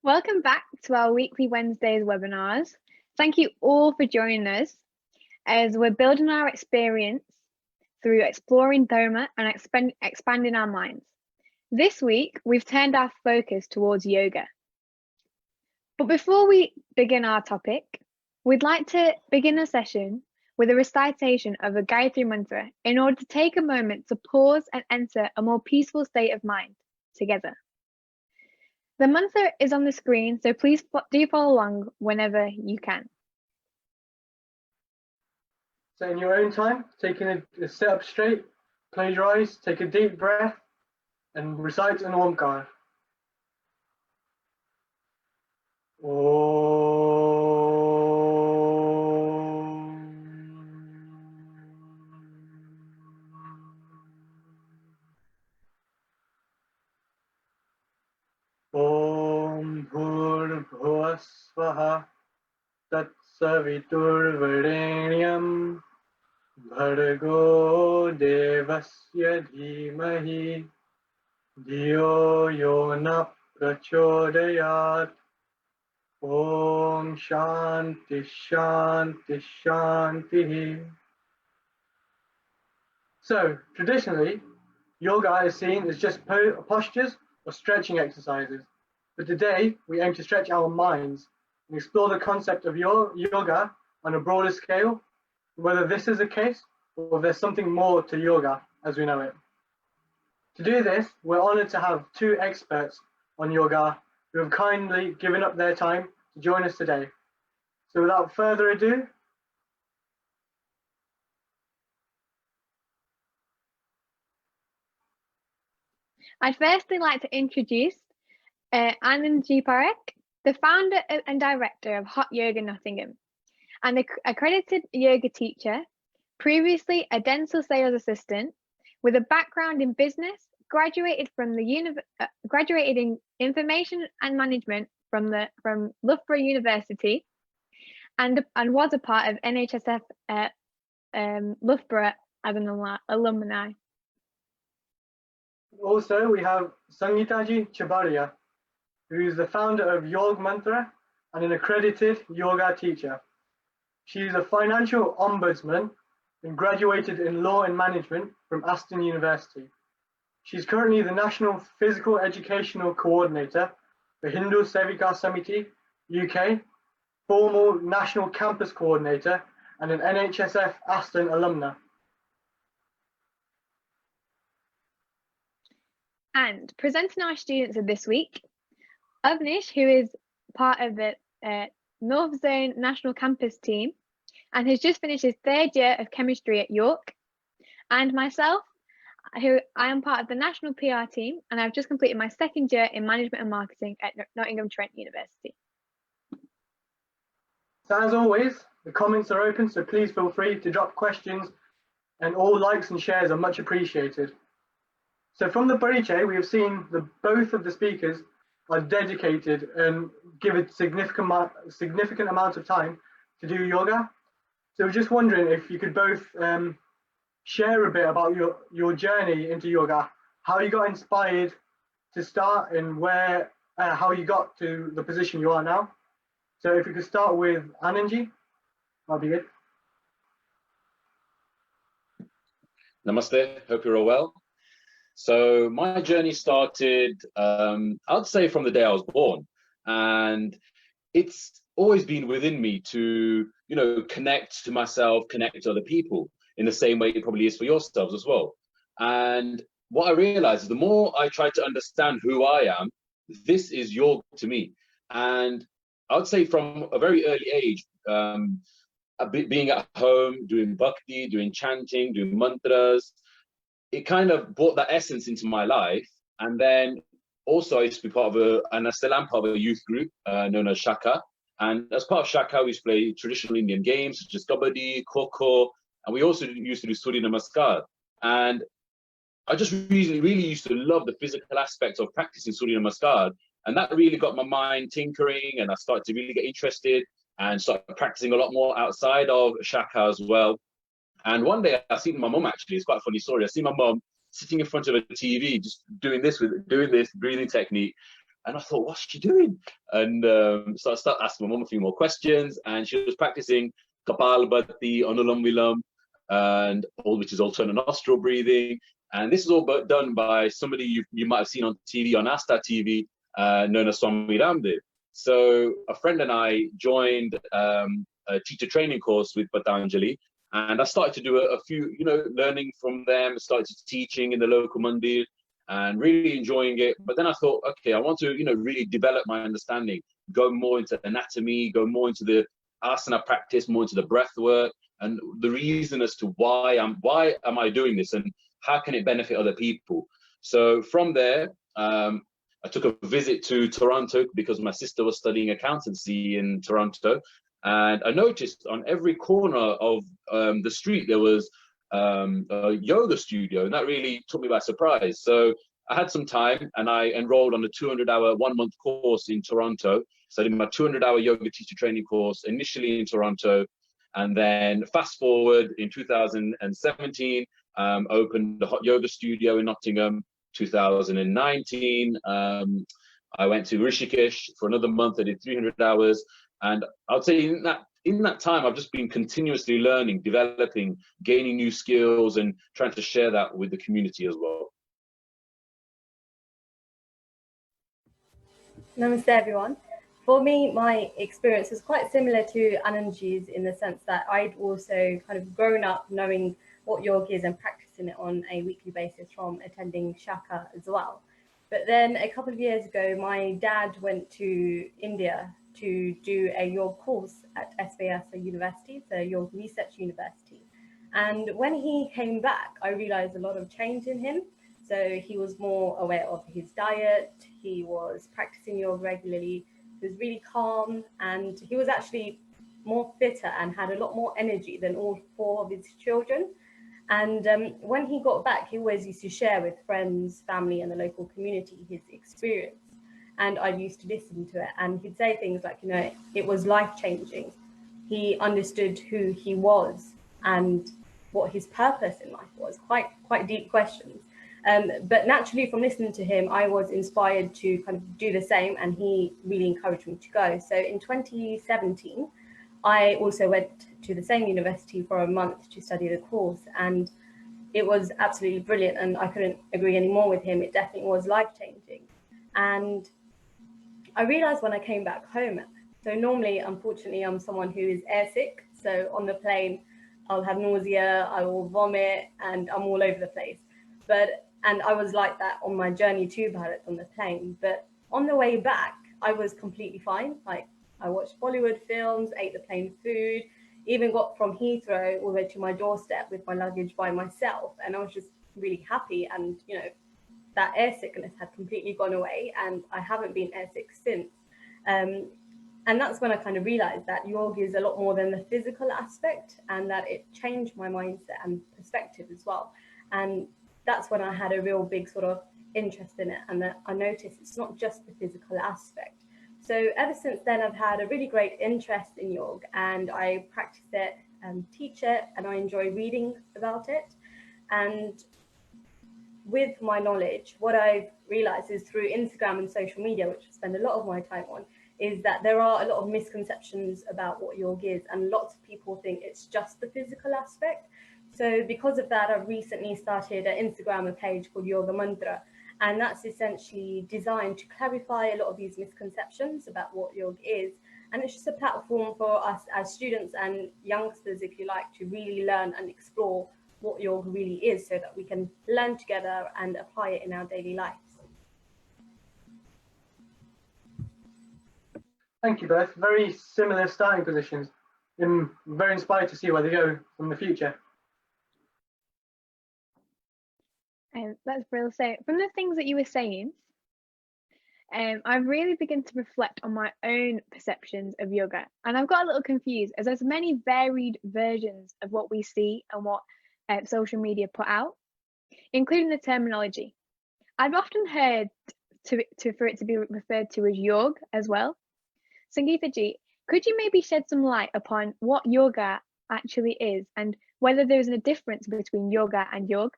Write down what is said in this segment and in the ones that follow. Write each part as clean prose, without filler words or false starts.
Welcome back to our weekly Wednesdays webinars. Thank you all for joining us as we're building our experience through exploring Dharma and expanding our minds. This week, we've turned our focus towards yoga. But before we begin our topic, we'd like to begin the session with a recitation of a Gayatri mantra in order to take a moment to pause and enter a more peaceful state of mind together. The mantra is on the screen, so please do follow along whenever you can. So in your own time, taking a sit up straight, close your eyes, take a deep breath, and recite an Omkar. Om Bhurbhuvah Swaha Tat Saviturvarenyam Bhargo Devasya Dhimahi Dhiyo Yona Prachodayat. Om Shanti Shanti Shanti. So, traditionally, yoga is seen as just postures or stretching exercises. But today, we aim to stretch our minds and explore the concept of yoga on a broader scale, whether this is the case or if there's something more to yoga as we know it. To do this, we're honored to have two experts on yoga who have kindly given up their time to join us today. So without further ado, I'd firstly like to introduce Anand Parekh, the founder and director of Hot Yoga Nottingham, and an accredited yoga teacher, previously a dental sales assistant with a background in business, graduated in information and management from Loughborough University, and was a part of NHSF Loughborough as an alumni. Also we have 𝒀𝑶𝑮𝑨, who is the founder of Yoga Mantra and an accredited yoga teacher. She is a financial ombudsman and graduated in law and management from Aston University. She's currently the National Physical Educational Coordinator for Hindu Sevika Samiti, UK, formal National Campus Coordinator, and an NHSF Aston alumna. And presenting our students of this week, Avnish, who is part of the North Zone National Campus team and has just finished his third year of chemistry at York, and myself, who I am part of the National PR team, and I've just completed my second year in Management and Marketing at Nottingham Trent University. So as always, the comments are open, so please feel free to drop questions, and all likes and shares are much appreciated. So from the Parichai, we have seen that both of the speakers are dedicated and give a significant amount of time to do yoga. So we're just wondering if you could both share a bit about your journey into yoga, how you got inspired to start, and how you got to the position you are now. So if you could start with Anandji, that'd be good. Namaste, hope you're all well. So my journey started, I'd say, from the day I was born, and it's always been within me to, connect to myself, connect to other people in the same way it probably is for yourselves as well. And what I realized is the more I try to understand who I am, this is yoga to me. And I would say from a very early age, being at home, doing bhakti, doing chanting, doing mantras, it kind of brought that essence into my life. And then also I used to be part of and I still am part of a youth group known as 𝒀𝑶𝑮𝑨. And as part of 𝒀𝑶𝑮𝑨, we used to play traditional Indian games such as kabaddi, kho-kho, and we also used to do Surya Namaskar. And I just really used to love the physical aspect of practicing Surya Namaskar. And that really got my mind tinkering, and I started to really get interested and started practicing a lot more outside of 𝒀𝑶𝑮𝑨 as well. And one day I seen my mum, actually, it's quite a funny story. I seen my mum sitting in front of a TV, just doing this breathing technique. And I thought, what's she doing? And so I started asking my mum a few more questions, and she was practicing Kapalbhati, Anulam Vilam, and all, which is alternate nostril breathing. And this is all done by somebody you might have seen on TV, on Asta TV, known as Swami Ramdev. So a friend and I joined a teacher training course with Patanjali, and I started to do a few, learning from them, started teaching in the local mandir and really enjoying it. But then I thought, okay, I want to, really develop my understanding, go more into anatomy, go more into the asana practice, more into the breath work, and the reason as to why am I doing this and how can it benefit other people. So from there, I took a visit to Toronto because my sister was studying accountancy in Toronto. And I noticed on every corner of the street, there was a yoga studio, and that really took me by surprise. So I had some time and I enrolled on a 200-hour, 1-month course in Toronto. So I did my 200-hour yoga teacher training course initially in Toronto. And then fast forward in 2017, opened the hot yoga studio in Nottingham. 2019, I went to Rishikesh for another month. I did 300 hours. And I'd say in that time, I've just been continuously learning, developing, gaining new skills, and trying to share that with the community as well. Namaste, everyone. For me, my experience is quite similar to Anandji's in the sense that I'd also kind of grown up knowing what yoga is and practicing it on a weekly basis from attending Shaka as well. But then a couple of years ago, my dad went to India to do a yoga course at 𝒀𝑶𝑮𝑨 University, so Yoga Research University. And when he came back, I realized a lot of change in him. So he was more aware of his diet, he was practicing yoga regularly, he was really calm, and he was actually more fitter and had a lot more energy than all 4 of his children. And when he got back, he always used to share with friends, family, and the local community his experience. And I used to listen to it. And he'd say things like, it was life-changing. He understood who he was and what his purpose in life was. Quite deep questions. But naturally, from listening to him, I was inspired to kind of do the same. And he really encouraged me to go. So in 2017, I also went to the same university for a month to study the course, and it was absolutely brilliant, and I couldn't agree any more with him. It definitely was life-changing. And I realized when I came back home, so normally, unfortunately, I'm someone who is airsick, so on the plane, I'll have nausea, I will vomit, and I'm all over the place. And I was like that on my journey to Bharat on the plane, but on the way back, I was completely fine. Like, I watched Bollywood films, ate the plain food, even got from Heathrow all the way to my doorstep with my luggage by myself. And I was just really happy. And, that air sickness had completely gone away, and I haven't been airsick since. And that's when I kind of realized that yoga is a lot more than the physical aspect, and that it changed my mindset and perspective as well. And that's when I had a real big sort of interest in it. And that I noticed it's not just the physical aspect. So ever since then, I've had a really great interest in yoga, and I practice it and teach it, and I enjoy reading about it. And with my knowledge, what I've realized is through Instagram and social media, which I spend a lot of my time on, is that there are a lot of misconceptions about what yoga is, and lots of people think it's just the physical aspect. So because of that, I've recently started an Instagram page called Yoga Mantra, and that's essentially designed to clarify a lot of these misconceptions about what yoga is. And it's just a platform for us as students and youngsters, if you like, to really learn and explore what yoga really is, so that we can learn together and apply it in our daily lives. Thank you both. Very similar starting positions. I'm very inspired to see where they go in the future. That's brilliant. So from the things that you were saying, I've really begun to reflect on my own perceptions of yoga, and I've got a little confused as there's many varied versions of what we see and what social media put out, including the terminology. I've often heard for it to be referred to as yoga as well. Sangeeta ji, could you maybe shed some light upon what yoga actually is and whether there's a difference between yoga and yoga?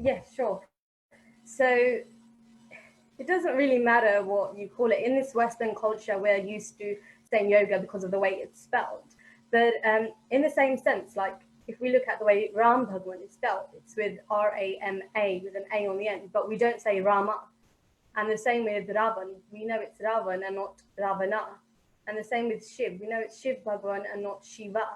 Yes, sure. So it doesn't really matter what you call it. In this Western culture, we're used to saying yoga because of the way it's spelled. But in the same sense, like if we look at the way Ram Bhagwan is spelled, it's with R-A-M-A with an A on the end, but we don't say Rama. And the same with Ravan, we know it's Ravan and not Ravana. And the same with Shiv, we know it's Shiv Bhagwan and not Shiva.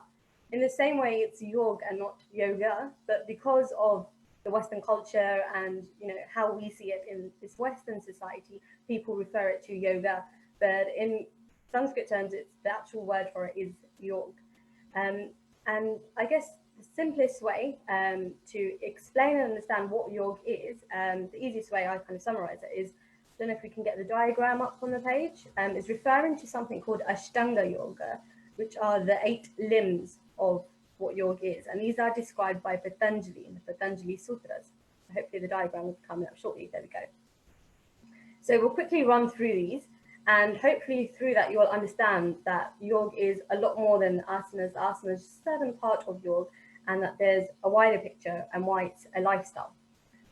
In the same way, it's yoga and not yoga, but because of the Western culture and how we see it in this Western society, people refer it to yoga. But in Sanskrit terms, it's the actual word for it is yog. And I guess the simplest way to explain and understand what yog is, the easiest way I kind of summarize it is, I don't know if we can get the diagram up on the page, is referring to something called Ashtanga yoga, which are the 8 limbs of what yoga is. And these are described by Patanjali in the Patanjali Sutras. Hopefully the diagram will be coming up shortly. There we go. So we'll quickly run through these, and hopefully through that you'll understand that yoga is a lot more than asanas. Asanas is a certain part of yoga, and that there's a wider picture and why it's a lifestyle.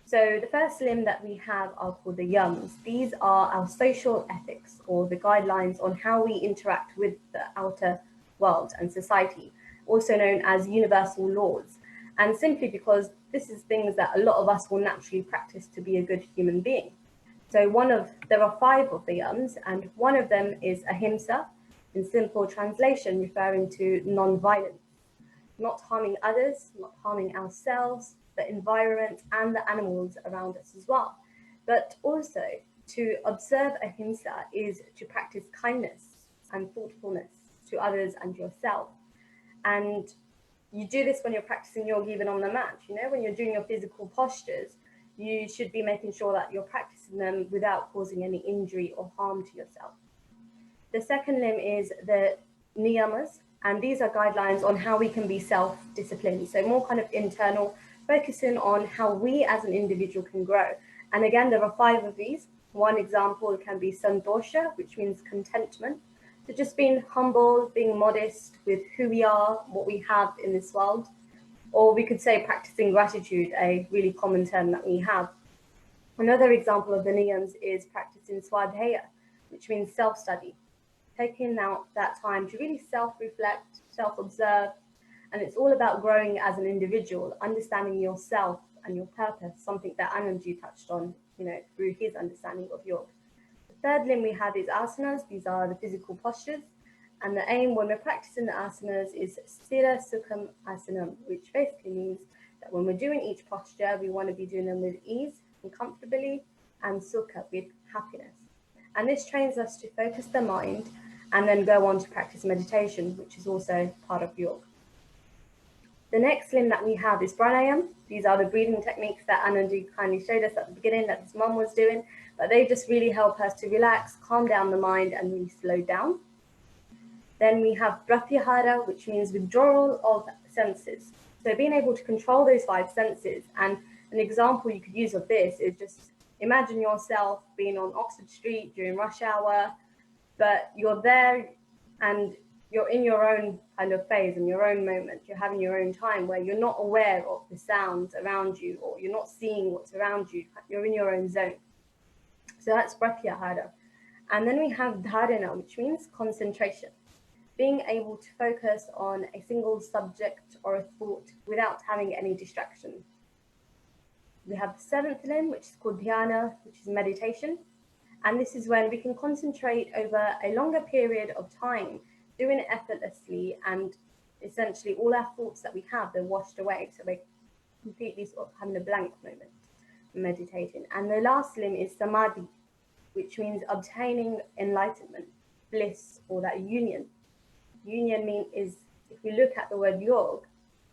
So the first limb that we have are called the yams. These are our social ethics, or the guidelines on how we interact with the outer world and society, also known as universal laws. And simply because this is things that a lot of us will naturally practice to be a good human being. So there are 5 of the yams, and one of them is Ahimsa, in simple translation referring to non-violence, not harming others, not harming ourselves, the environment and the animals around us as well. But also to observe Ahimsa is to practice kindness and thoughtfulness to others and yourself. And you do this when you're practicing yoga, even on the mat. When you're doing your physical postures, you should be making sure that you're practicing them without causing any injury or harm to yourself. The second limb is the niyamas, and these are guidelines on how we can be self-disciplined. So more kind of internal, focusing on how we as an individual can grow. And again, there are 5 of these. One example can be santosha, which means contentment. So just being humble, being modest with who we are, what we have in this world. Or we could say practicing gratitude, a really common term that we have. Another example of the niyams is practicing swadhyaya, which means self-study. Taking out that time to really self-reflect, self-observe, and it's all about growing as an individual, understanding yourself and your purpose, something that Anandji touched on, through his understanding of yoga. The third limb we have is asanas. These are the physical postures. And the aim when we're practicing the asanas is 𝒀𝑶𝑮𝑨 asanam, which basically means that when we're doing each posture, we want to be doing them with ease and comfortably, and sukha, with happiness. And this trains us to focus the mind and then go on to practice meditation, which is also part of yoga. The next limb that we have is pranayam. These are the breathing techniques that Anandji kindly showed us at the beginning that his mum was doing, but they just really help us to relax, calm down the mind, and really slow down. Then we have pratyahara, which means withdrawal of senses. So being able to control those 5 senses. And an example you could use of this is just imagine yourself being on Oxford Street during rush hour, but you're there and you're in your own kind of phase and your own moment. You're having your own time where you're not aware of the sounds around you, or you're not seeing what's around you. You're in your own zone. So that's pratyahara. And then we have dharana, which means concentration. Being able to focus on a single subject or a thought without having any distraction. We have the 7th limb, which is called dhyana, which is meditation. And this is when we can concentrate over a longer period of time, doing it effortlessly, and essentially all our thoughts that we have, they're washed away. So we're completely sort of having a blank moment, meditating. And the last limb is Samadhi, which means obtaining enlightenment, bliss, or that union. Union is, if we look at the word yog,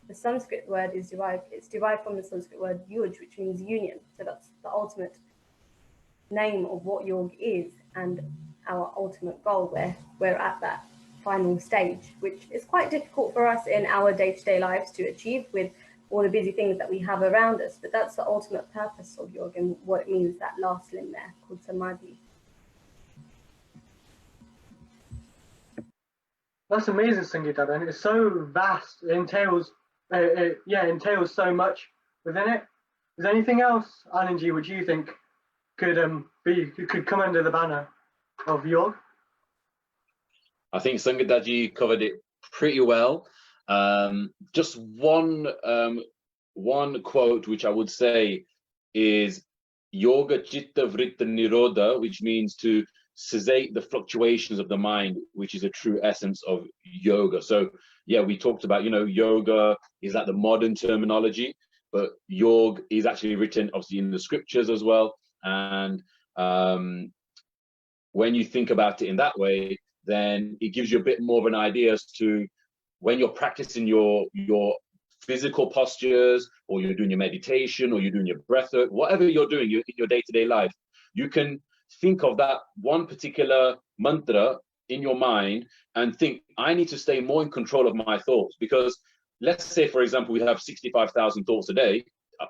the Sanskrit word is derived from the Sanskrit word yuj, which means union. So that's the ultimate name of what yog is, and our ultimate goal, where we're at that final stage, which is quite difficult for us in our day-to-day lives to achieve with all the busy things that we have around us. But that's the ultimate purpose of yoga and what it means, that last limb there called Samadhi. That's amazing, Sangeeta, and it's so vast. It entails, entails so much within it. Is there anything else, Anandji, which you think could could come under the banner of yoga? I think Sangeetaji covered it pretty well. Just one quote which I would say is yoga chitta vritta nirodha, which means to cessate the fluctuations of the mind, which is a true essence of yoga. So yeah, we talked about, you know, yoga is like the modern terminology, but yoga is actually written obviously in the scriptures as well. And when you think about it in that way, then it gives you a bit more of an idea as to when you're practicing your physical postures, or you're doing your meditation, or you're doing your breath work, whatever you're doing in your day-to-day life, you can think of that one particular mantra in your mind and think, I need to stay more in control of my thoughts. Because let's say, for example, we have 65,000 thoughts a day.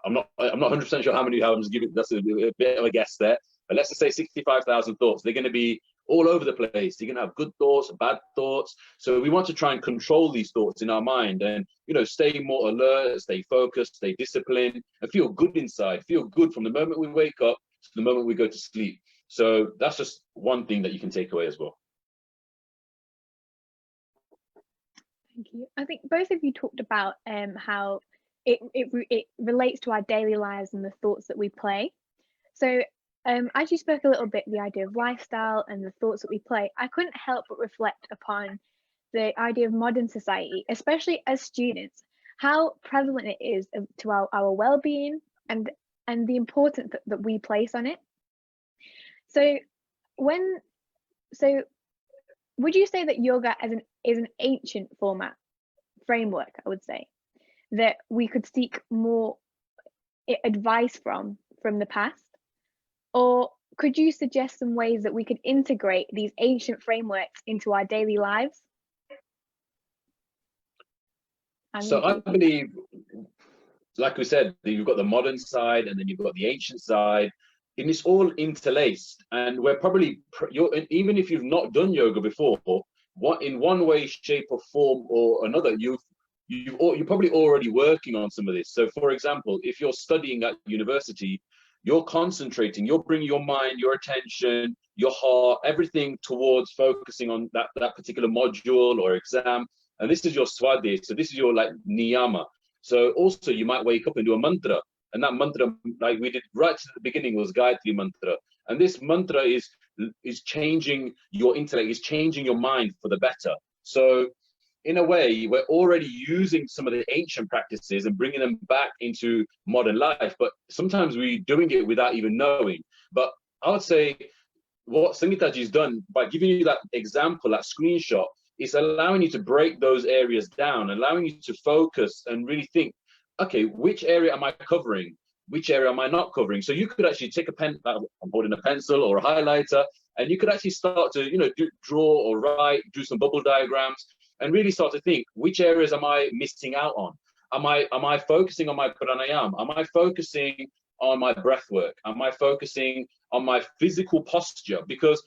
I'm not 100% sure how many. I'm just giving, that's a bit of a guess there. But let's just say 65,000 thoughts. They're going to be all over the place. You're going to have good thoughts, bad thoughts. So we want to try and control these thoughts in our mind, and, you know, stay more alert, stay focused, stay disciplined, and feel good inside. Feel good from the moment we wake up to the moment we go to sleep. So that's just one thing that you can take away as well. Thank you. I think both of you talked about how it relates to our daily lives and the thoughts that we play. So as you spoke a little bit, the idea of lifestyle and the thoughts that we play, I couldn't help but reflect upon the idea of modern society, especially as students, how prevalent it is to our well-being and the importance that we place on it. So would you say that yoga is an ancient framework, I would say, that we could seek more advice from the past? Or could you suggest some ways that we could integrate these ancient frameworks into our daily lives? So I believe, like we said, you've got the modern side and then you've got the ancient side, and it's all interlaced. And we're probably, even if you've not done yoga before, in one way, shape or form or another, you're probably already working on some of this. So for example, if you're studying at university, you're concentrating, you're bringing your mind, your attention, your heart, everything towards focusing on that particular module or exam. And this is your 𝒀𝑶𝑮𝑨. So this is your like niyama. So also you might wake up and do a mantra. And that mantra, like we did right at the beginning, was Gayatri mantra. And this mantra is changing your intellect, is changing your mind for the better. So in a way, we're already using some of the ancient practices and bringing them back into modern life, but sometimes we're doing it without even knowing. But I would say what Sangeetaji has done by giving you that example, that screenshot, is allowing you to break those areas down, allowing you to focus and really think, okay, which area am I covering? Which area am I not covering? So you could actually take a pen, I'm holding a pencil or a highlighter, and you could actually start to, you know, draw or write, do some bubble diagrams, and really start to think, which areas am I missing out on? Am I focusing on my pranayama? Am I focusing on my breath work? Am I focusing on my physical posture? Because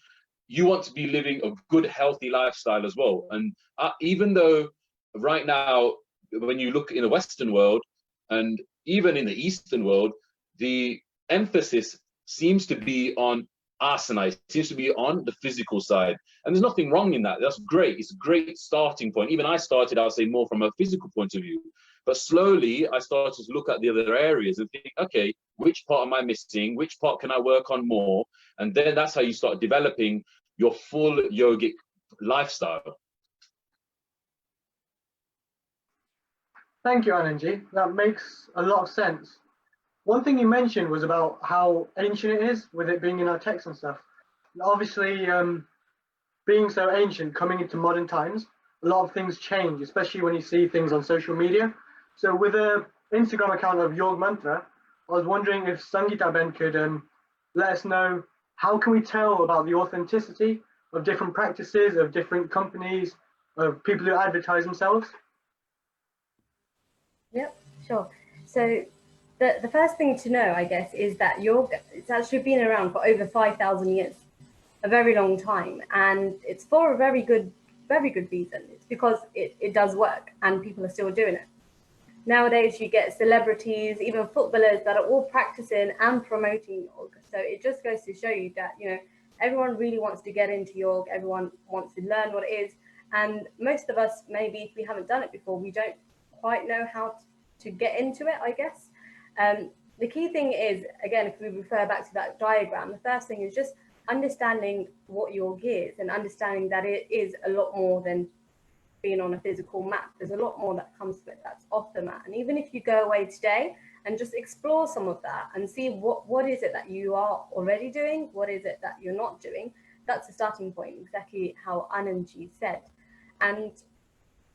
you want to be living a good, healthy lifestyle as well. And even though right now, when you look in the Western world and even in the Eastern world, the emphasis seems to be on Asanas, seems to be on the physical side. And there's nothing wrong in that. That's great. It's a great starting point. Even I started, I would say, more from a physical point of view. But slowly, I started to look at the other areas and think, okay, which part am I missing? Which part can I work on more? And then that's how you start developing your full yogic lifestyle. Thank you, Anandji. That makes a lot of sense. One thing you mentioned was about how ancient it is, with it being in our texts and stuff. Obviously, being so ancient, coming into modern times, a lot of things change, especially when you see things on social media. So with an Instagram account of Yoga Mantra, I was wondering if Sangeeta Ben could let us know, how can we tell about the authenticity of different practices, of different companies, of people who advertise themselves? Yep, sure. So the first thing to know, I guess, is that yoga, it's actually been around for over 5,000 years, a very long time, and it's for a very good reason. It's because it does work and people are still doing it. Nowadays, you get celebrities, even footballers that are all practicing and promoting yoga. So it just goes to show you that, you know, everyone really wants to get into yoga. Everyone wants to learn what it is. And most of us, maybe if we haven't done it before, we don't quite know how to get into it, I guess. The key thing is, again, if we refer back to that diagram, the first thing is just understanding what yoga is and understanding that it is a lot more than being on a physical mat. There's a lot more that comes to it that's off the mat. And even if you go away today and just explore some of that and see what is it that you are already doing, what is it that you're not doing, that's the starting point, exactly how Anandji said. And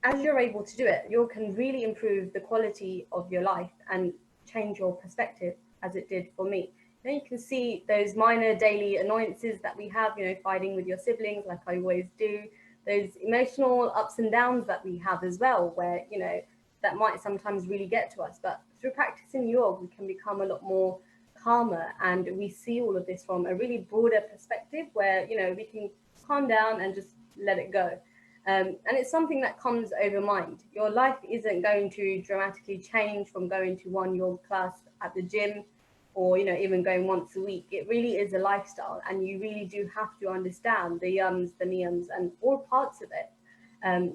as you're able to do it, you can really improve the quality of your life and change your perspective, as it did for me. Then you can see those minor daily annoyances that we have, you know, fighting with your siblings, like I always do, those emotional ups and downs that we have as well, where, you know, that might sometimes really get to us. But through practicing yoga, we can become a lot more calmer, and we see all of this from a really broader perspective where, you know, we can calm down and just let it go. And it's something that comes over mind. Your life isn't going to dramatically change from going to one yoga class at the gym or, you know, even going once a week. It really is a lifestyle, and you really do have to understand the yums, the niyams, and all parts of it,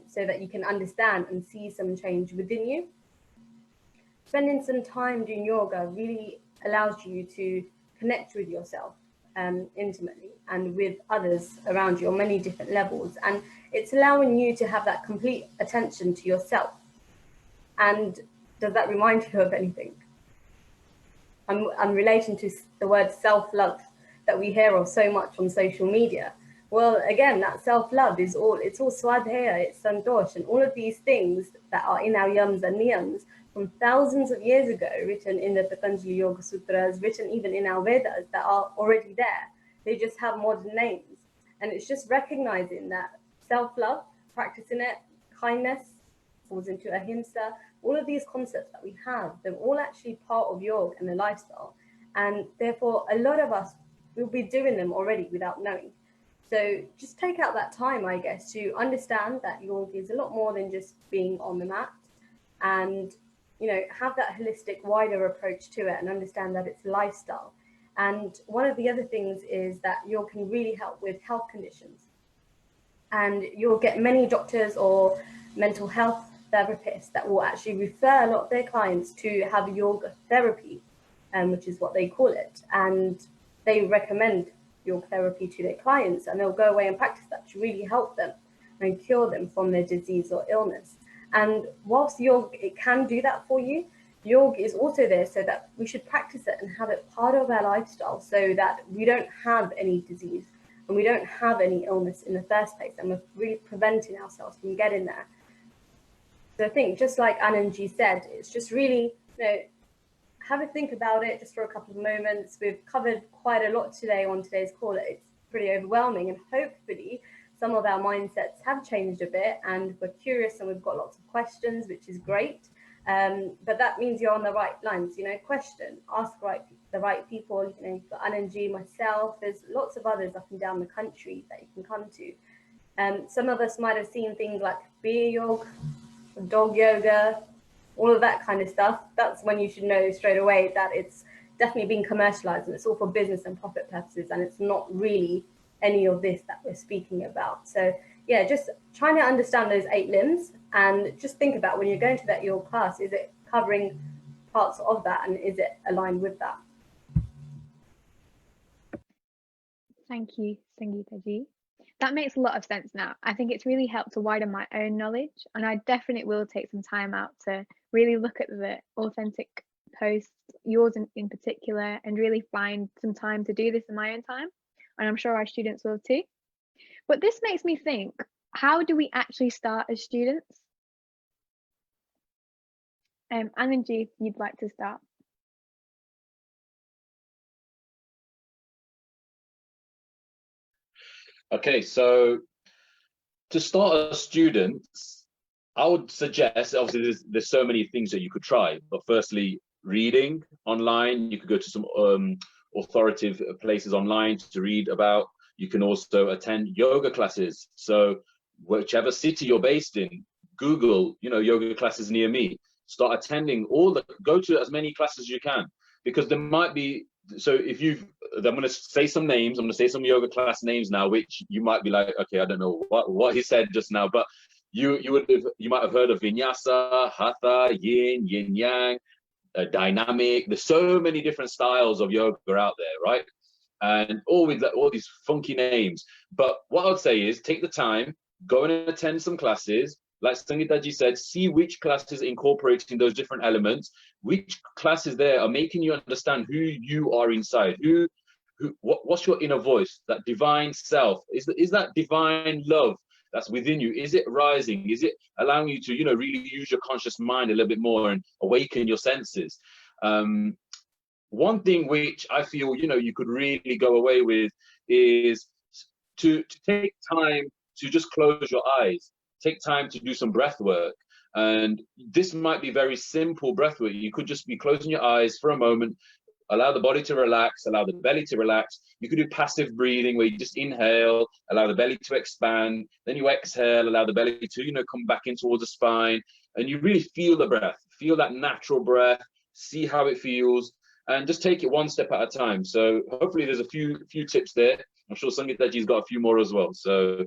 so that you can understand and see some change within you. Spending some time doing yoga really allows you to connect with yourself intimately and with others around you on many different levels. And it's allowing you to have that complete attention to yourself. And does that remind you of anything? I'm relating to the word self-love that we hear of so much on social media. Well, again, that self-love is it's all swadhyaya, it's santosh, and all of these things that are in our yams and niyams from thousands of years ago, written in the Patanjali Yoga Sutras, written even in our Vedas, that are already there. They just have modern names. And it's just recognizing that self-love, practicing it, kindness, falls into Ahimsa, all of these concepts that we have, they're all actually part of yoga and the lifestyle. And therefore, a lot of us will be doing them already without knowing. So just take out that time, I guess, to understand that yoga is a lot more than just being on the mat, and, you know, have that holistic, wider approach to it and understand that it's lifestyle. And one of the other things is that yoga can really help with health conditions. And you'll get many doctors or mental health therapists that will actually refer a lot of their clients to have yoga therapy, which is what they call it. And they recommend yoga therapy to their clients, and they'll go away and practice that to really help them and cure them from their disease or illness. And whilst yoga, it can do that for you, yoga is also there so that we should practice it and have it part of our lifestyle, so that we don't have any disease and we don't have any illness in the first place, and we're really preventing ourselves from getting there. So I think, just like Anandji said, it's just really, you know, have a think about it just for a couple of moments. We've covered quite a lot today on today's call. It's pretty overwhelming, and hopefully some of our mindsets have changed a bit, and we're curious and we've got lots of questions, which is great. But that means you're on the right lines, you know, question, ask the right people. You know, you've got Anandji, myself, there's lots of others up and down the country that you can come to. Some of us might have seen things like beer yoga, dog yoga, all of that kind of stuff. That's when you should know straight away that it's definitely being commercialized, and it's all for business and profit purposes, and it's not really any of this that we're speaking about. So yeah, just trying to understand those 8 limbs, and just think about, when you're going to that yoga class, is it covering parts of that, and is it aligned with that? Thank you, Sangeeta-ji. That makes a lot of sense now. I think it's really helped to widen my own knowledge, and I definitely will take some time out to really look at the authentic posts, yours in particular, and really find some time to do this in my own time. And I'm sure our students will too. But this makes me think, how do we actually start as students? Anandji, if you'd like to start. Okay, so to start as students, I would suggest, obviously there's so many things that you could try, but firstly, reading online. You could go to some authoritative places online to read about. You can also attend yoga classes. So whichever city you're based in, Google, you know, yoga classes near me. start attending go to as many classes as you can, because there might be, so I'm going to say some names, I'm going to say some yoga class names now, which you might be like, okay, I don't know what he said just now, but you might have heard of vinyasa, hatha, yin yang, dynamic. There's so many different styles of yoga out there, right? And all with all these funky names. But what I'd say is take the time, go and attend some classes. Like Sangeetaji said, see which classes are incorporating those different elements, which classes there are making you understand who you are inside, what's your inner voice, that divine self. Is that divine love that's within you? Is it rising? Is it allowing you to, really use your conscious mind a little bit more and awaken your senses? One thing which I feel, you could really go away with is to take time to just close your eyes, take time to do some breath work. And this might be very simple breath work. You could just be closing your eyes for a moment, allow the body to relax, allow the belly to relax. You could do passive breathing where you just inhale, allow the belly to expand, then you exhale, allow the belly to, come back in towards the spine, and you really feel the breath, feel that natural breath, see how it feels, and just take it one step at a time. So hopefully there's a few tips there. I'm sure Sangeetaji's got a few more as well. So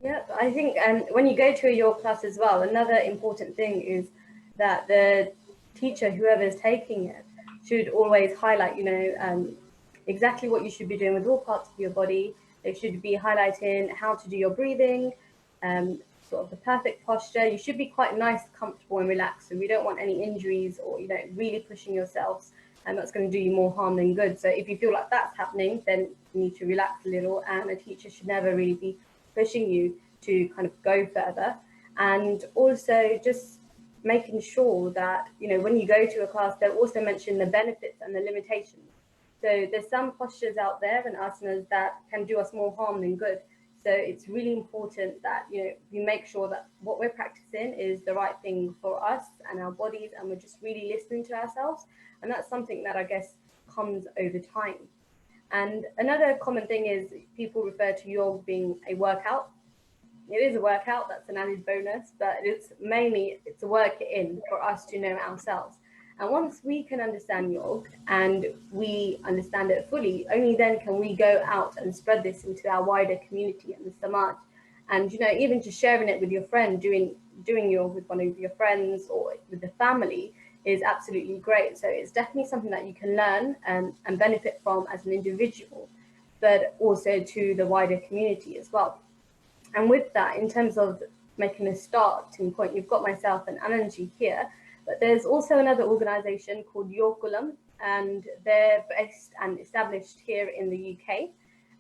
yeah, I think when you go to a yoga class as well, another important thing is that the teacher, whoever is taking it, should always highlight, exactly what you should be doing with all parts of your body. They should be highlighting how to do your breathing, sort of the perfect posture. You should be quite nice, comfortable and relaxed. So we don't want any injuries or, really pushing yourselves, and that's going to do you more harm than good. So if you feel like that's happening, then you need to relax a little, and a teacher should never really be pushing you to kind of go further. And also just making sure that, when you go to a class, they'll also mention the benefits and the limitations. So there's some postures out there and asanas that can do us more harm than good. So it's really important that, we make sure that what we're practicing is the right thing for us and our bodies, and we're just really listening to ourselves. And that's something that I guess comes over time. And another common thing is people refer to yoga being a workout. It is a workout, that's an added bonus, but it's a work in for us to know ourselves. And once we can understand yoga and we understand it fully, only then can we go out and spread this into our wider community and the Samaj. And, even just sharing it with your friend, doing yoga with one of your friends or with the family is absolutely great. So it's definitely something that you can learn and benefit from as an individual, but also to the wider community as well. And with that, in terms of making a starting point, you've got myself and Ananji here, but there's also another organization called Yokulam, and they're based and established here in the UK,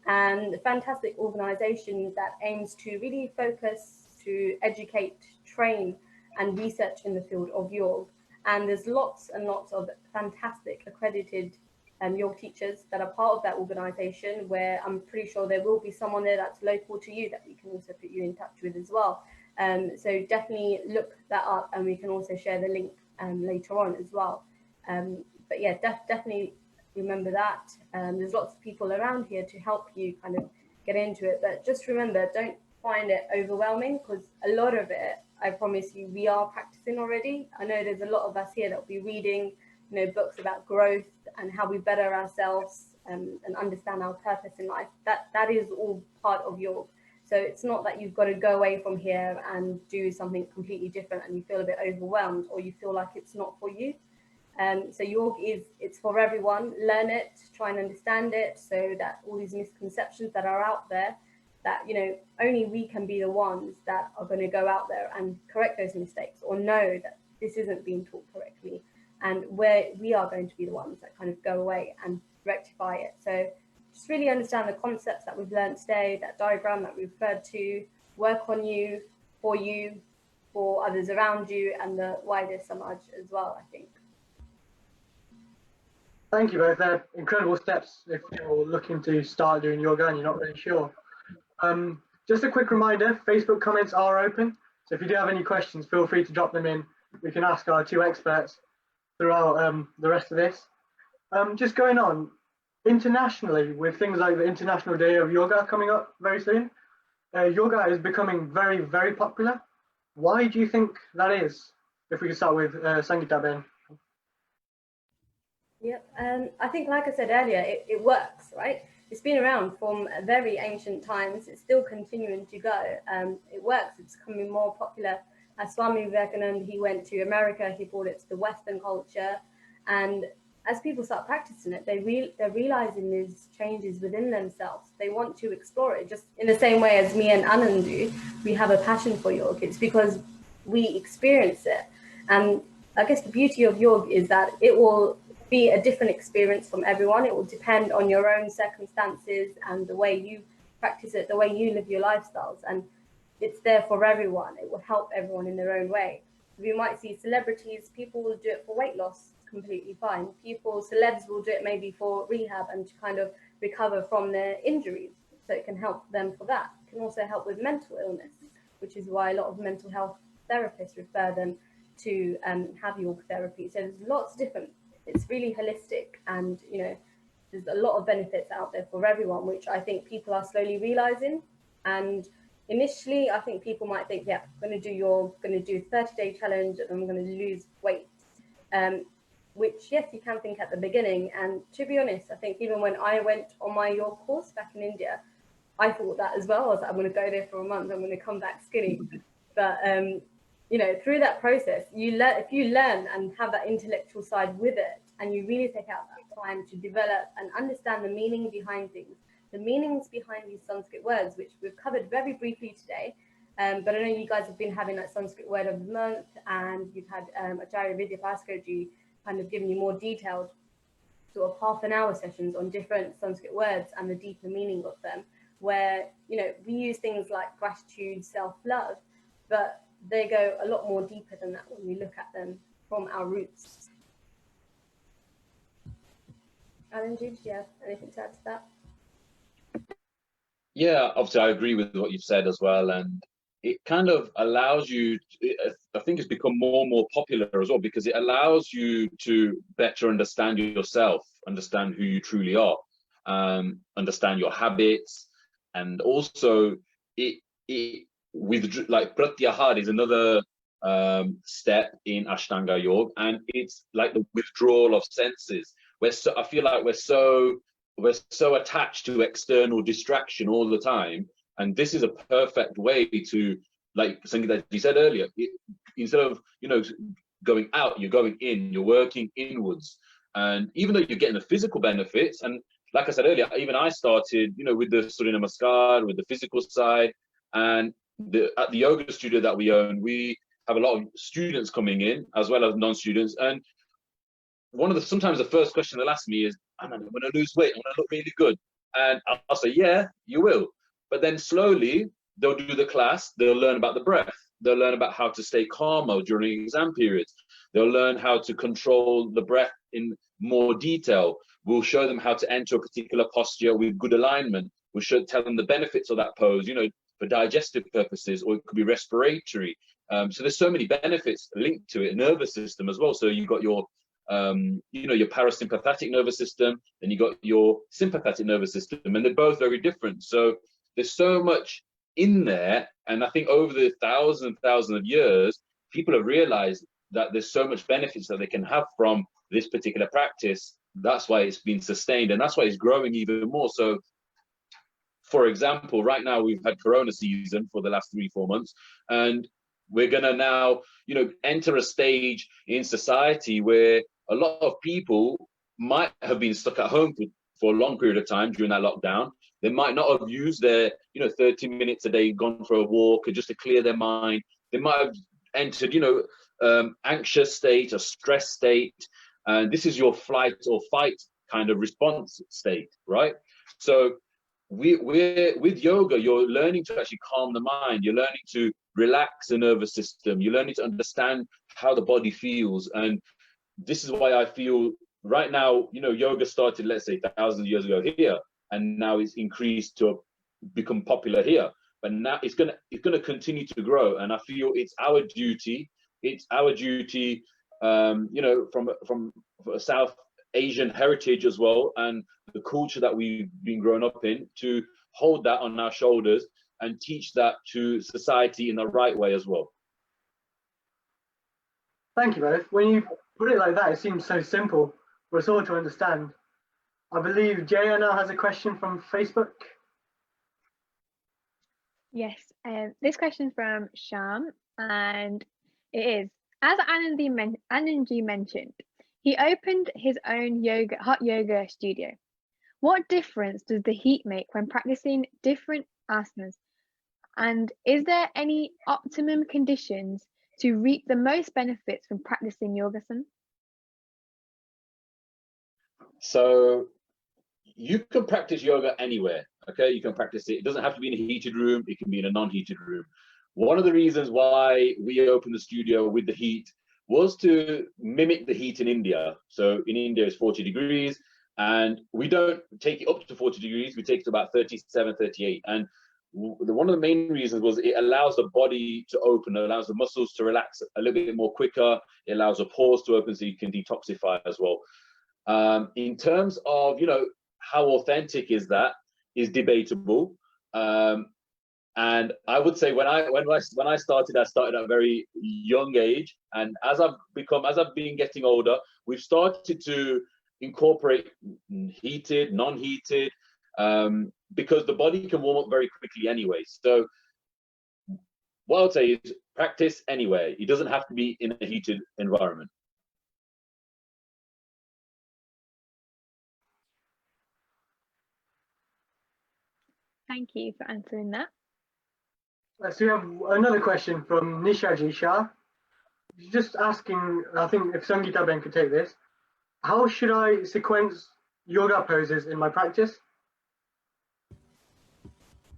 and a fantastic organization that aims to really focus to educate, train, and research in the field of yoga. And there's lots and lots of fantastic accredited yoga teachers that are part of that organization, where I'm pretty sure there will be someone there that's local to you that we can also put you in touch with as well. So definitely look that up, and we can also share the link later on as well. But yeah, definitely remember that. There's lots of people around here to help you kind of get into it, but just remember, don't find it overwhelming, because a lot of it, I promise you, we are practicing already. I know there's a lot of us here that will be reading books about growth and how we better ourselves and understand our purpose in life. That is all part of yoga. So it's not that you've got to go away from here and do something completely different and you feel a bit overwhelmed or you feel like it's not for you. So yoga it's for everyone. Learn it, try and understand it, so that all these misconceptions that are out there, that only we can be the ones that are going to go out there and correct those mistakes, or know that this isn't being taught correctly, and where we are going to be the ones that kind of go away and rectify it. So just really understand the concepts that we've learned today, that diagram that we referred to, work on you, for others around you, and the wider Samaj as well, I think. Thank you both. They're incredible steps if you're looking to start doing yoga and you're not really sure. Just a quick reminder, Facebook comments are open. So if you do have any questions, feel free to drop them in. We can ask our two experts throughout the rest of this. Just going on, internationally, with things like the International Day of Yoga coming up very soon, yoga is becoming very, very popular. Why do you think that is? If we could start with Sangeeta. Yeah, I think, like I said earlier, it works, right? It's been around from very ancient times. It's still continuing to go. It works. It's becoming more popular. As Swami Vivekananda, he went to America. He brought it to the Western culture, and as people start practicing it, they're realizing these changes within themselves. They want to explore it, just in the same way as me and Anand do. We have a passion for yoga. It's because we experience it, and I guess the beauty of yoga is that it will be a different experience from everyone. It will depend on your own circumstances and the way you practice it, the way you live your lifestyles, and it's there for everyone. It will help everyone in their own way. We might see celebrities, people will do it for weight loss, completely fine. Celebs will do it maybe for rehab and to kind of recover from their injuries, so it can help them for that. It can also help with mental illness, which is why a lot of mental health therapists refer them to have yoga therapy. So there's lots of different, it's really holistic, and there's a lot of benefits out there for everyone, which I think people are slowly realizing. And initially, I think people might think, yeah, I'm going to do 30-day challenge and I'm going to lose weight, which, yes, you can think at the beginning. And to be honest, I think even when I went on my yoga course back in India, I thought that as well. I was like, I'm going to go there for a month, I'm going to come back skinny. But through that process, if you learn and have that intellectual side with it, and you really take out that time to develop and understand the meaning behind things, the meanings behind these Sanskrit words, which we've covered very briefly today. But I know you guys have been having that Sanskrit word of the month, and you've had Acharya Vidya Bhaskaraji kind of giving you more detailed sort of half-an-hour sessions on different Sanskrit words and the deeper meaning of them, where we use things like gratitude, self-love, but they go a lot more deeper than that when we look at them from our roots. Alan, do you have anything to add to that? Yeah, obviously I agree with what you've said as well, and it kind of allows you, I think it's become more and more popular as well, because it allows you to better understand yourself, understand who you truly are, understand your habits, and also like pratyahar is another step in Ashtanga Yoga, and it's like the withdrawal of senses. I feel like we're so attached to external distraction all the time, and this is a perfect way to, like something that you said earlier, instead of going out, you're going in, you're working inwards. And even though you're getting the physical benefits, and like I said earlier, even I started with the Surya Namaskar, with the physical side, and at the yoga studio that we own, we have a lot of students coming in as well as non-students, and sometimes the first question they'll ask me is, I'm going to lose weight, I'm going to look really good. And I'll say, yeah, you will. But then slowly they'll do the class, they'll learn about the breath, they'll learn about how to stay calmer during exam periods, they'll learn how to control the breath in more detail. We'll show them how to enter a particular posture with good alignment. We'll tell them the benefits of that pose, for digestive purposes, or it could be respiratory. So there's so many benefits linked to it, nervous system as well. So you've got your your parasympathetic nervous system, then you got your sympathetic nervous system, and they're both very different. So there's so much in there, and I think over the thousands of years, people have realized that there's so much benefits that they can have from this particular practice. That's why it's been sustained, and that's why it's growing even more. So for example, right now we've had Corona season for the last 3-4 months, and we're gonna now enter a stage in society where a lot of people might have been stuck at home for a long period of time during that lockdown. They might not have used their 30 minutes a day, gone for a walk, or just to clear their mind. They might have entered anxious state, a stress state, and this is your flight or fight kind of response state, right? So we're with yoga, you're learning to actually calm the mind, you're learning to relax the nervous system, you're learning to understand how the body feels. And this is why I feel right now, yoga started, let's say, thousands of years ago here, and now it's increased to become popular here. But now it's gonna continue to grow, and I feel it's our duty from a South Asian heritage as well, and the culture that we've been growing up in, to hold that on our shoulders and teach that to society in the right way as well. Thank you both. When you put it like that, it seems so simple for us all to understand. I believe Jaya now has a question from Facebook. Yes, this question from Sham, and it is, as Anandji mentioned, he opened his own hot yoga studio. What difference does the heat make when practicing different asanas? And is there any optimum conditions to reap the most benefits from practicing yogasan? So you can practice yoga anywhere. Okay, you can practice it. It doesn't have to be in a heated room. It can be in a non-heated room. One of the reasons why we opened the studio with the heat was to mimic the heat in India. So in India, it's 40 degrees, and we don't take it up to 40 degrees. We take it to about 37, 38. And one of the main reasons was it allows the body to open, it allows the muscles to relax a little bit more quicker. It allows the pores to open so you can detoxify as well. In terms of, how authentic is that is debatable. And I would say when I started at a very young age, and as I've been getting older, we've started to incorporate heated, non-heated, because the body can warm up very quickly anyway. So what I would say is practice anywhere. It doesn't have to be in a heated environment. Thank you for answering that. So we have another question from Nishaji Shah. Just asking, I think if Sangeeta Ben could take this, how should I sequence yoga poses in my practice?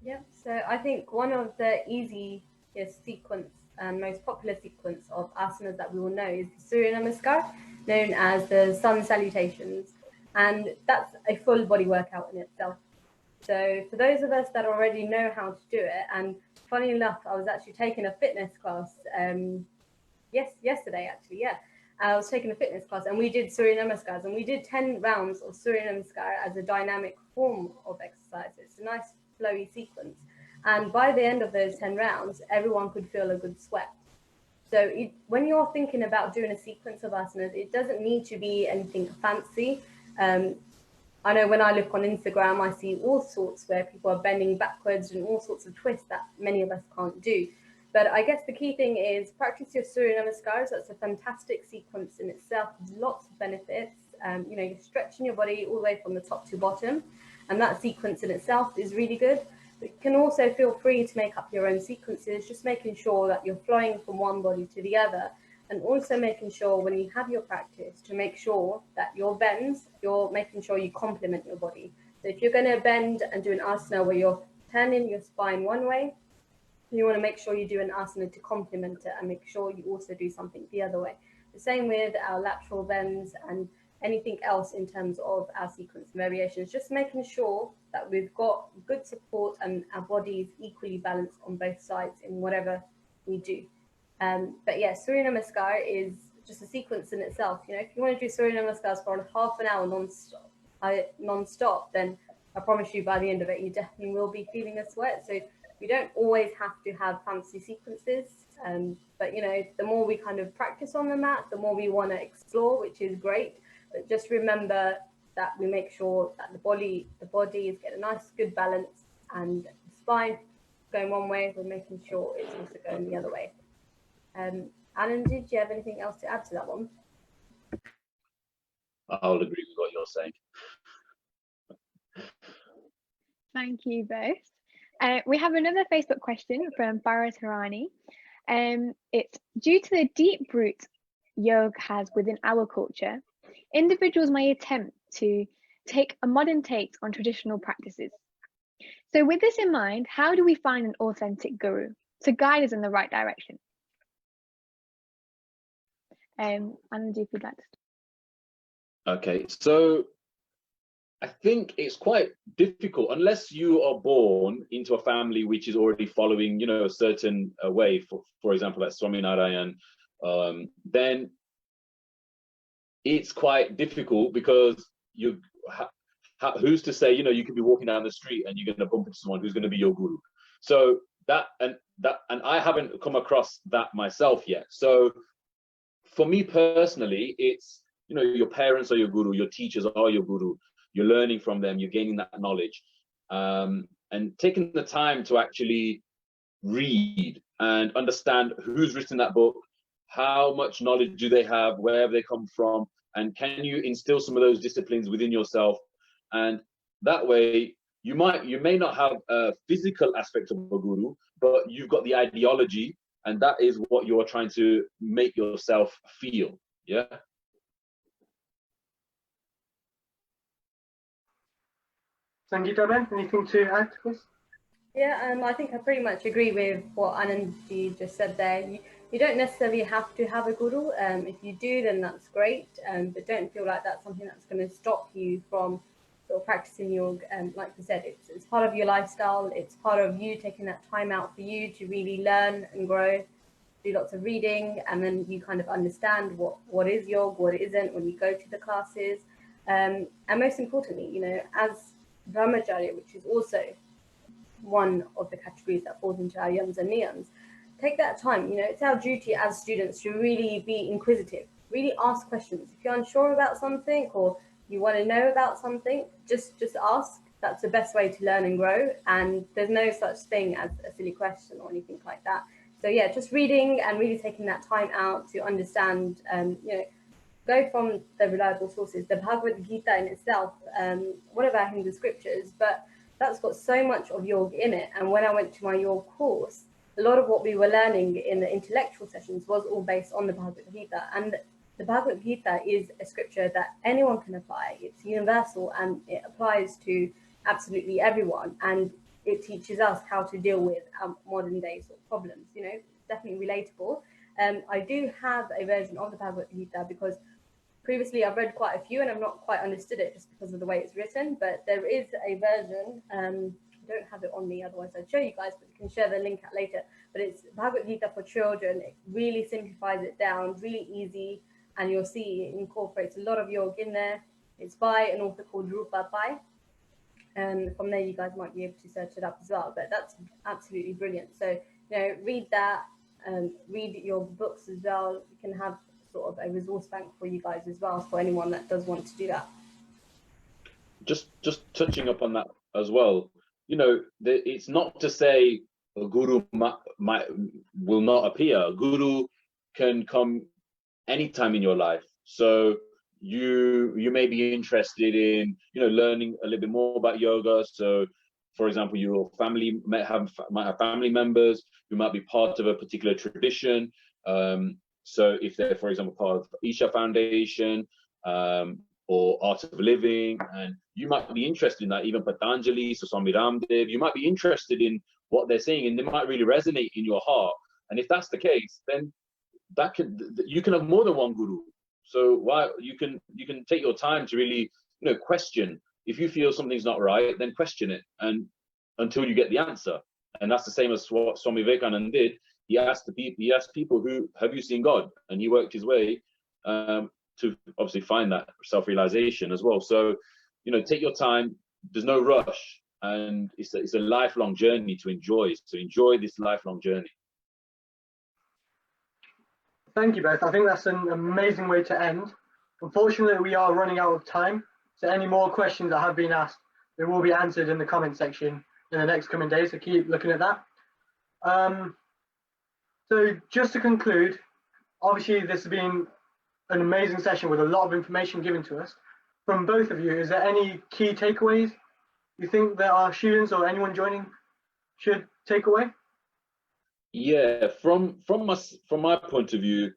Yeah, so I think one of the easiest sequence and most popular sequence of asanas that we will know is the Surya Namaskar, known as the Sun Salutations. And that's a full body workout in itself. So for those of us that already know how to do it, and funny enough, I was actually taking a fitness class yesterday actually, yeah. I was taking a fitness class and we did Surya Namaskars, and we did 10 rounds of Surya Namaskar as a dynamic form of exercise. It's a nice flowy sequence. And by the end of those 10 rounds, everyone could feel a good sweat. So when you're thinking about doing a sequence of asanas, it doesn't need to be anything fancy. I know when I look on Instagram, I see all sorts where people are bending backwards and all sorts of twists that many of us can't do. But I guess the key thing is practice your Surya Namaskars. That's a fantastic sequence in itself, lots of benefits. You're stretching your body all the way from the top to bottom, and that sequence in itself is really good. But you can also feel free to make up your own sequences, just making sure that you're flowing from one body to the other, and also making sure when you have your practice to make sure that your bends, you're making sure you complement your body. So if you're going to bend and do an asana where you're turning your spine one way, you want to make sure you do an asana to complement it and make sure you also do something the other way. The same with our lateral bends and anything else in terms of our sequence variations, just making sure that we've got good support and our body is equally balanced on both sides in whatever we do. But yeah, Surya Namaskar is just a sequence in itself. If you want to do Surya Namaskars for half an hour non-stop, then I promise you by the end of it, you definitely will be feeling a sweat. So we don't always have to have fancy sequences. But the more we kind of practice on the mat, the more we want to explore, which is great. But just remember that we make sure that the body is getting a nice, good balance, and the spine going one way, we're making sure it's also going the other way. Alan, did you have anything else to add to that one? I'll agree with what you're saying. Thank you both. We have another Facebook question from Bharat Harani. It's due to the deep roots yoga has within our culture, individuals may attempt to take a modern take on traditional practices. So with this in mind, how do we find an authentic guru to guide us in the right direction? Anand, if you'd like to start. Okay, so I think it's quite difficult unless you are born into a family which is already following, a certain way. For example, like Swaminarayan, then it's quite difficult because who's to say, you could be walking down the street and you're going to bump into someone who's going to be your guru. So and I haven't come across that myself yet. So for me personally, it's, you know, your parents are your guru, your teachers are your guru. You're learning from them, you're gaining that knowledge, and taking the time to actually read and understand who's written that book, how much knowledge do they have, where have they come from, and can you instill some of those disciplines within yourself. And that way, you may not have a physical aspect of a guru, but you've got the ideology, and that is what you're trying to make yourself feel. Yeah. Sangeeta, anything to add to this? Yeah, I think I pretty much agree with what Anandji just said there. You don't necessarily have to have a guru. If you do, then that's great. But don't feel like that's something that's going to stop you from sort of practicing your, like you said, it's part of your lifestyle. It's part of you taking that time out for you to really learn and grow, do lots of reading, and then you kind of understand what is yoga, what isn't when you go to the classes. And most importantly, you know, as Brahmacharya, which is also one of the categories that falls into our yams and niyams, take that time. You know, it's our duty as students to really be inquisitive, really ask questions. If you're unsure about something or you want to know about something, just ask. That's the best way to learn and grow, and there's no such thing as a silly question or anything like that. So yeah, just reading and really taking that time out to understand, you know, go from the reliable sources. The Bhagavad Gita in itself, one of our Hindu scriptures, but that's got so much of yoga in it. And when I went to my yoga course, a lot of what we were learning in the intellectual sessions was all based on the Bhagavad Gita. And the Bhagavad Gita is a scripture that anyone can apply. It's universal and it applies to absolutely everyone. And it teaches us how to deal with our modern day sort of problems. You know, it's definitely relatable. I do have a version of the Bhagavad Gita because previously I've read quite a few and I've not quite understood it just because of the way it's written, but there is a version, I don't have it on me, otherwise I'd show you guys, but you can share the link out later. But it's Bhagavad Gita for children. It really simplifies it down, really easy, and you'll see it incorporates a lot of yoga in there. It's by an author called Rupa Pai. And from there you guys might be able to search it up as well, but that's absolutely brilliant. So, you know, read that, read your books as well. You can have sort of a resource bank for you guys as well, for anyone that does want to do that. Just touching up on that as well, you know, it's not to say a guru will not appear. A guru can come anytime in your life. So you may be interested in, you know, learning a little bit more about yoga. So for example, your family might have family members who might be part of a particular tradition. So if they're, for example, part of Isha Foundation or Art of Living, and you might be interested in that, even Patanjali, so Swami Ramdev, you might be interested in what they're saying and they might really resonate in your heart. And if that's the case, then you can have more than one guru. So why you can take your time to really, you know, question. If you feel something's not right, then question it, and until you get the answer. And that's the same as what Swami Vivekananda did. He asked people, who have you seen God? And he worked his way to obviously find that self-realization as well. So, you know, take your time. There's no rush, and it's a lifelong journey to enjoy. So enjoy this lifelong journey. Thank you both. I think that's an amazing way to end. Unfortunately, we are running out of time. So any more questions that have been asked, they will be answered in the comment section in the next coming days. So keep looking at that. So just to conclude, obviously this has been an amazing session with a lot of information given to us. From both of you, is there any key takeaways you think that our students or anyone joining should take away? Yeah, from my point of view,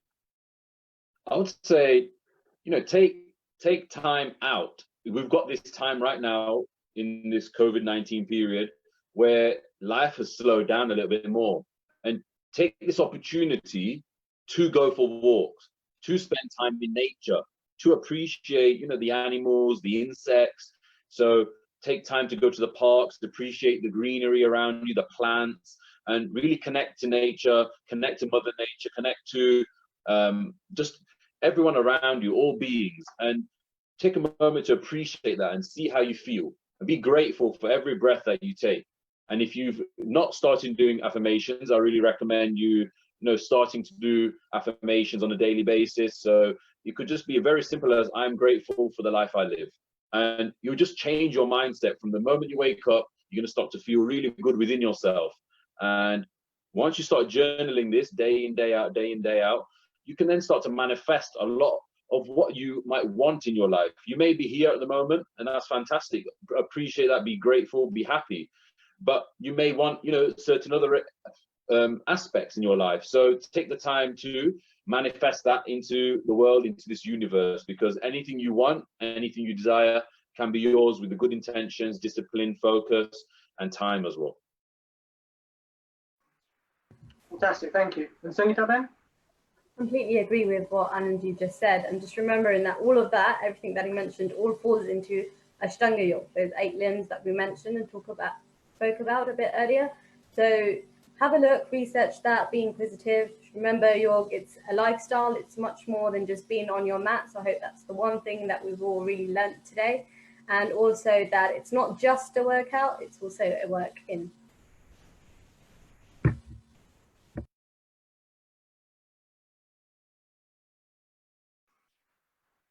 I would say, you know, take time out. We've got this time right now in this COVID-19 period where life has slowed down a little bit more, and take this opportunity to go for walks, to spend time in nature, to appreciate, you know, the animals, the insects. So take time to go to the parks, to appreciate the greenery around you, the plants, and really connect to nature, connect to Mother Nature, connect to just everyone around you, all beings, and take a moment to appreciate that and see how you feel, and be grateful for every breath that you take. And if you've not started doing affirmations, I really recommend you starting to do affirmations on a daily basis. So it could just be very simple as, I'm grateful for the life I live. And you'll just change your mindset. From the moment you wake up, you're going to start to feel really good within yourself. And once you start journaling this day in, day out, you can then start to manifest a lot of what you might want in your life. You may be here at the moment, and that's fantastic. Appreciate that, be grateful, be happy. But you may want, certain other aspects in your life. So take the time to manifest that into the world, into this universe, because anything you want, anything you desire can be yours with the good intentions, discipline, focus, and time as well. Fantastic, thank you. And 𝒀𝑶𝑮𝑨? Completely agree with what Anand just said, and just remembering that all of that, everything that he mentioned, all falls into Ashtanga Yoga, those 8 limbs that we mentioned and spoke about a bit earlier. So have a look, research that, be inquisitive. Remember, it's a lifestyle. It's much more than just being on your mat. So I hope that's the one thing that we've all really learnt today. And also that it's not just a workout, it's also a work in.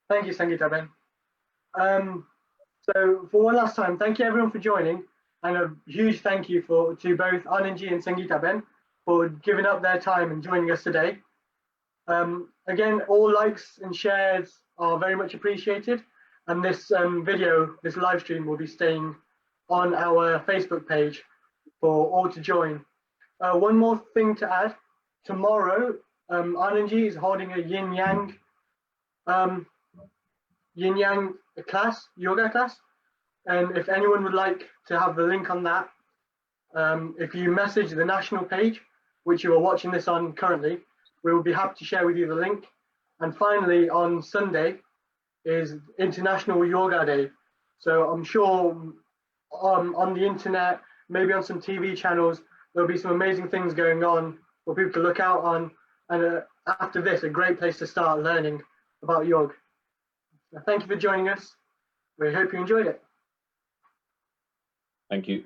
Thank you, 𝒀𝑶𝑮𝑨. So for one last time, thank you everyone for joining, and a huge thank you to both Anandji and 𝒀𝑶𝑮𝑨 for giving up their time and joining us today. Again, all likes and shares are very much appreciated, and this this live stream will be staying on our Facebook page for all to join. One more thing to add: tomorrow, Anandji is holding a yin yang class, yoga class, and if anyone would like to have the link on that, if you message the national page, which you are watching this on currently, we will be happy to share with you the link. And finally, on Sunday is International Yoga Day, so I'm sure on the internet, maybe on some TV channels, there'll be some amazing things going on for people to look out on, and after this, a great place to start learning about yoga. Thank you for joining us. We hope you enjoyed it. Thank you.